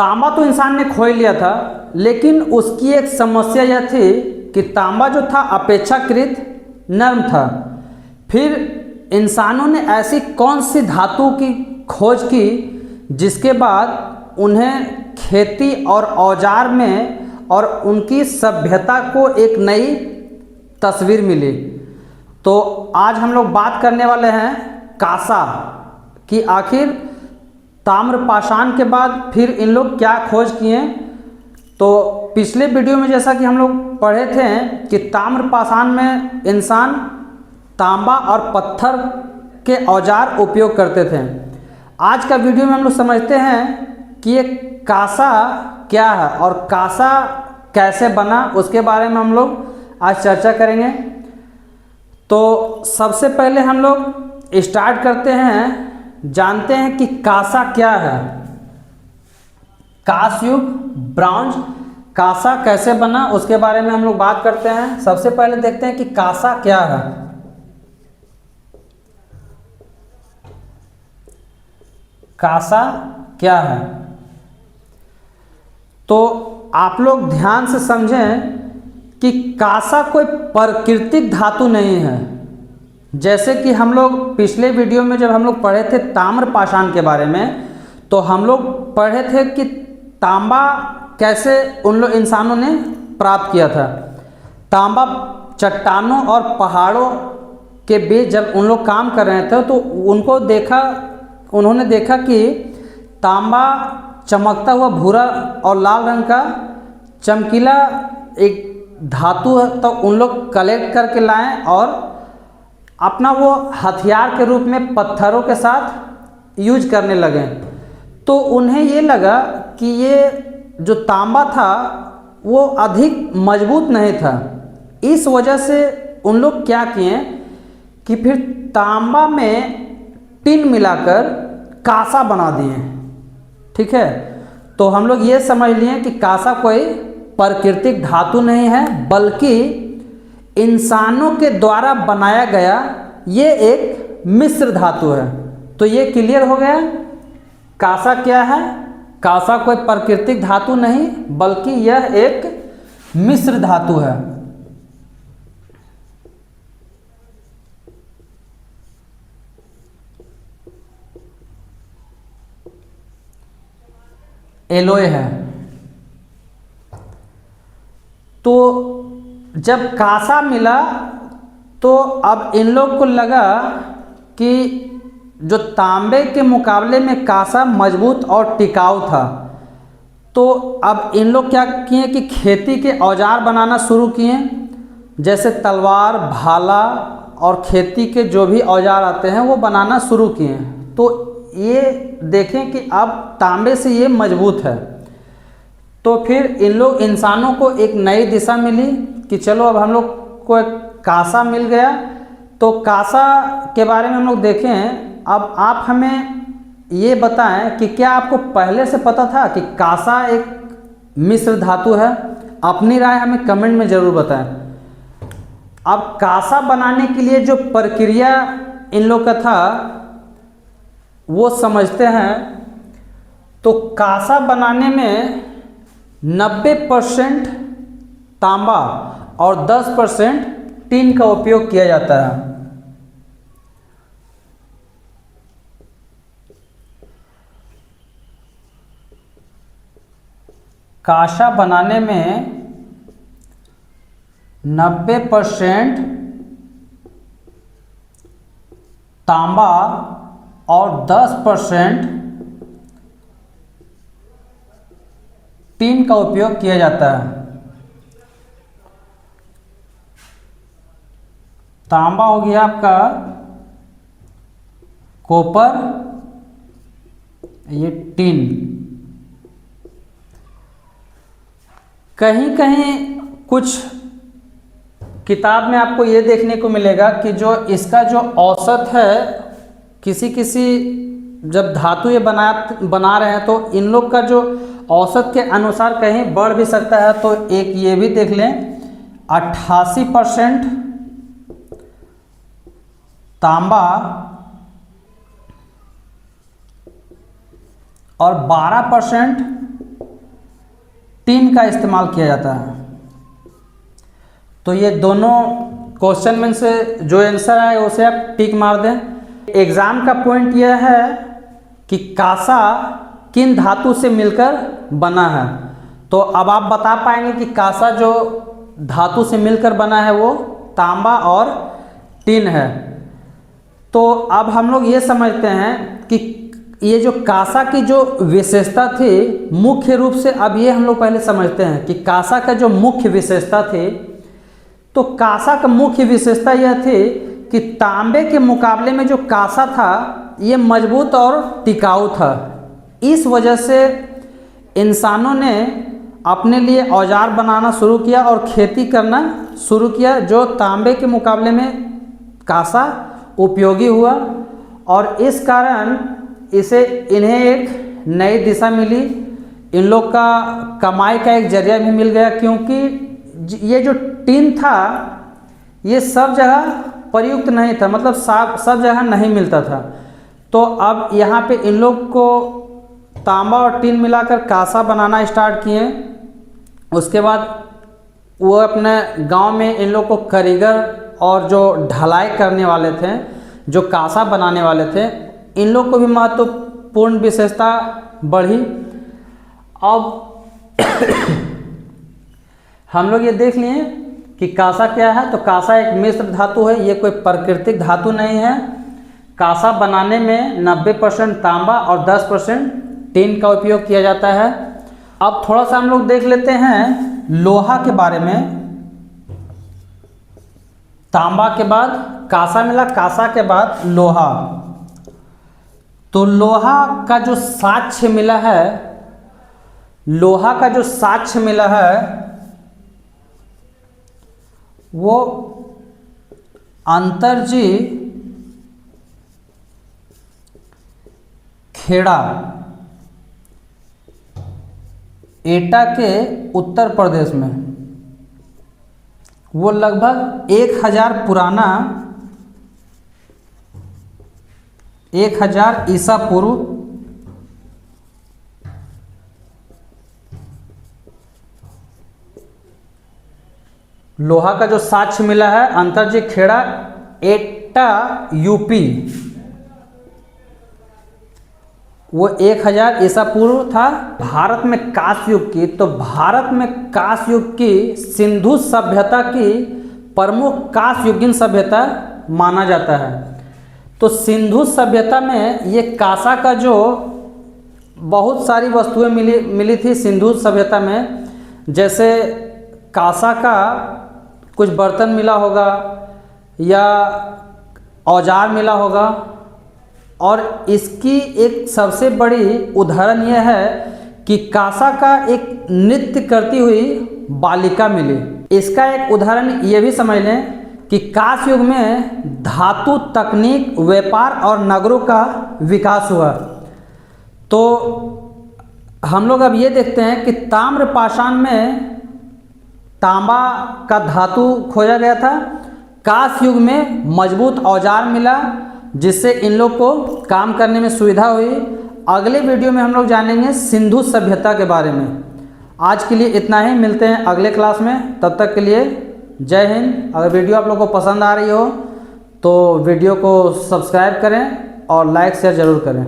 तांबा तो इंसान ने खो ही लिया था, लेकिन उसकी एक समस्या यह थी कि तांबा जो था अपेक्षाकृत नर्म था। फिर इंसानों ने ऐसी कौन सी धातु की खोज की जिसके बाद उन्हें खेती और औजार में और उनकी सभ्यता को एक नई तस्वीर मिली। तो आज हम लोग बात करने वाले हैं कांसा कि आखिर ताम्रपाषाण के बाद फिर इन लोग क्या खोज किए। तो पिछले वीडियो में जैसा कि हम लोग पढ़े थे कि ताम्रपाषाण में इंसान तांबा और पत्थर के औजार उपयोग करते थे। आज का वीडियो में हम लोग समझते हैं कि ये कांसा क्या है और कांसा कैसे बना, उसके बारे में हम लोग आज चर्चा करेंगे। तो सबसे पहले हम लोग स्टार्ट करते हैं, जानते हैं कि कांसा क्या है। कांस्य युग ब्रॉन्ज कांसा कैसे बना उसके बारे में हम लोग बात करते हैं। सबसे पहले देखते हैं कि कांसा क्या है। कांसा क्या है तो आप लोग ध्यान से समझें कि कांसा कोई प्राकृतिक धातु नहीं है। जैसे कि हम लोग पिछले वीडियो में जब हम लोग पढ़े थे ताम्रपाषाण के बारे में, तो हम लोग पढ़े थे कि तांबा कैसे उन लोग इंसानों ने प्राप्त किया था। तांबा चट्टानों और पहाड़ों के बीच जब उन लोग काम कर रहे थे तो उन्होंने देखा कि तांबा चमकता हुआ भूरा और लाल रंग का चमकीला एक धातु है। तो उन लोग कलेक्ट करके लाएं और अपना वो हथियार के रूप में पत्थरों के साथ यूज करने लगे। तो उन्हें ये लगा कि ये जो तांबा था वो अधिक मजबूत नहीं था। इस वजह से उन लोग क्या किए कि फिर तांबा में टिन मिलाकर कांसा बना दिए। ठीक है, तो हम लोग ये समझ लिए कि कांसा कोई प्राकृतिक धातु नहीं है, बल्कि इंसानों के द्वारा बनाया गया ये एक मिश्र धातु है। तो ये क्लियर हो गया कांसा क्या है। कांसा कोई प्राकृतिक धातु नहीं, बल्कि यह एक मिश्र धातु है। एलोय है। तो जब कांसा मिला तो अब इन लोग को लगा कि जो तांबे के मुकाबले में कांसा मजबूत और टिकाऊ था। तो अब इन लोग क्या किए कि खेती के औजार बनाना शुरू किए, जैसे तलवार, भाला और खेती के जो भी औजार आते हैं वो बनाना शुरू किए। तो ये देखें कि अब तांबे से ये मजबूत है। तो फिर इन लोग इंसानों को एक नई दिशा मिली कि चलो अब हम लोग को एक कांसा मिल गया। तो कांसा के बारे में हम लोग देखें। अब आप हमें ये बताएं कि क्या आपको पहले से पता था कि कांसा एक मिश्र धातु है? अपनी राय हमें कमेंट में ज़रूर बताएं। अब कांसा बनाने के लिए जो प्रक्रिया इन लोग का था वो समझते हैं। तो कांसा बनाने में 90% तांबा और 10% टिन का उपयोग किया जाता है। कांसा बनाने में 90% तांबा और 10% टिन का उपयोग किया जाता है। तांबा हो गया आपका कॉपर, ये टिन। कहीं कहीं कुछ किताब में आपको ये देखने को मिलेगा कि जो इसका जो औसत है, किसी जब धातु ये बना रहे हैं तो इन लोग का जो औसत के अनुसार कहीं बढ़ भी सकता है। तो एक ये भी देख लें, 88% तांबा और 12% टिन का इस्तेमाल किया जाता है। तो ये दोनों क्वेश्चन में से जो आंसर आए उसे आप टिक मार दें। एग्ज़ाम का पॉइंट यह है कि कांसा किन धातु से मिलकर बना है। तो अब आप बता पाएंगे कि कांसा जो धातु से मिलकर बना है वो तांबा और टिन है। तो अब हम लोग ये समझते हैं कि ये जो कांसा की जो विशेषता थी मुख्य रूप से, अब ये हम लोग पहले समझते हैं कि कांसा का जो मुख्य विशेषता थी, तो कांसा का मुख्य विशेषता यह थी कि तांबे के मुकाबले में जो कांसा था ये मजबूत और टिकाऊ था। इस वजह से इंसानों ने अपने लिए औजार बनाना शुरू किया और खेती करना शुरू किया, जो तांबे के मुकाबले में कांसा उपयोगी हुआ। और इस कारण इन्हें एक नई दिशा मिली, इन लोग का कमाई का एक जरिया भी मिल गया, क्योंकि ये जो टिन था ये सब जगह प्रयुक्त नहीं था, मतलब सब जगह नहीं मिलता था। तो अब यहाँ पे इन लोग को तांबा और टिन मिलाकर कांसा बनाना स्टार्ट किए। उसके बाद वो अपने गांव में इन लोग को कारीगर और जो ढलाई करने वाले थे, जो कांसा बनाने वाले थे, इन लोग को भी महत्वपूर्ण विशेषता बढ़ी। अब हम लोग ये देख लिए कि कांसा क्या है। तो कांसा एक मिश्र धातु है, ये कोई प्राकृतिक धातु नहीं है। कांसा बनाने में 90% तांबा और 10% टिन का उपयोग किया जाता है। अब थोड़ा सा हम लोग देख लेते हैं लोहा के बारे में। तांबा के बाद कांसा मिला, कांसा के बाद लोहा। तो लोहा का जो साक्ष्य मिला है, लोहा का जो साक्ष्य मिला है वो अंतरजी खेड़ा, एटा के उत्तर प्रदेश में, वो लगभग 1000 पुराना, 1000 ईसा पूर्व लोहा का जो साक्ष्य मिला है अंतरजी खेड़ा, एटा यूपी, वो 1000 ईसा पूर्व था। भारत में कांस्य युग की, तो भारत में कांस्य युग की सिंधु सभ्यता की प्रमुख कांस्य युगीन सभ्यता माना जाता है। तो सिंधु सभ्यता में ये कांसा का जो बहुत सारी वस्तुएं मिली थी सिंधु सभ्यता में, जैसे कांसा का कुछ बर्तन मिला होगा या औजार मिला होगा। और इसकी एक सबसे बड़ी उदाहरण यह है कि कांसा का एक नृत्य करती हुई बालिका मिली। इसका एक उदाहरण ये भी समझ लें कि कांस्य युग में धातु तकनीक, व्यापार और नगरों का विकास हुआ। तो हम लोग अब ये देखते हैं कि ताम्रपाषाण में तांबा का धातु खोजा गया था। कांस्य युग में मजबूत औजार मिला, जिससे इन लोग को काम करने में सुविधा हुई। अगले वीडियो में हम लोग जानेंगे सिंधु सभ्यता के बारे में। आज के लिए इतना ही, मिलते हैं अगले क्लास में। तब तक के लिए जय हिंद। अगर वीडियो आप लोगों को पसंद आ रही हो तो वीडियो को सब्सक्राइब करें और लाइक शेयर ज़रूर करें।